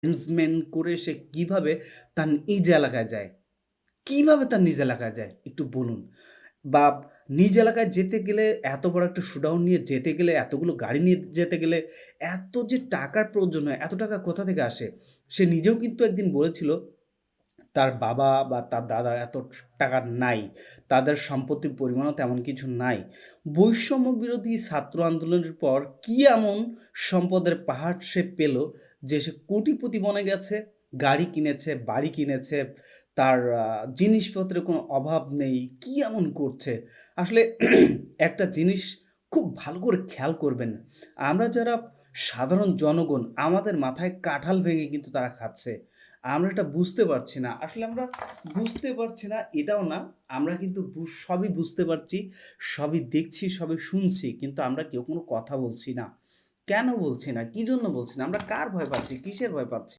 Arrangement করে সে কিভাবে তার নিজ এলাকায় যায়? কিভাবে তার নিজ এলাকায় যায়? একটু বলুন। বা নিজ এলাকায় যেতে গেলে এত বড় একটা শোডাউন নিয়ে যেতে গেলে, এতগুলো গাড়ি নিয়ে যেতে গেলে এত যে টাকার প্রয়োজন হয়, এত টাকা কোথা থেকে আসে? সে নিজেও কিন্তু একদিন বলেছিল তার বাবা বা তার দাদার এত টাকা নাই। তাদের সম্পত্তির পরিমাণও তেমন কিছু নাই। বৈষম্য বিরোধী ছাত্র আন্দোলনের পর কি এমন সম্পদের পাহাড় সে পেল যে সে কোটিপতি বনে গেছে, গাড়ি কিনেছে, বাড়ি কিনেছে, তার জিনিসপত্রের কোনো অভাব নেই। কি এমন করছে? আসলে একটা জিনিস খুব ভালো করে খেয়াল করবেন। আমরা যারা সাধারণ জনগণ আমাদের মাথায় কাঁঠাল ভেঙে কিন্তু তারা খাচ্ছে। আমরা এটা বুঝতে পারছি না। আসলে আমরা বুঝতে পারছি না এটাও না। আমরা কিন্তু সবই বুঝতে পারছি, সবই দেখছি, সবই শুনছি। কিন্তু আমরা কেউ কোনো কথা বলছি না। কেন বলছি না? কি জন্য বলছি না? আমরা কার ভয় পাচ্ছি? কিসের ভয় পাচ্ছি?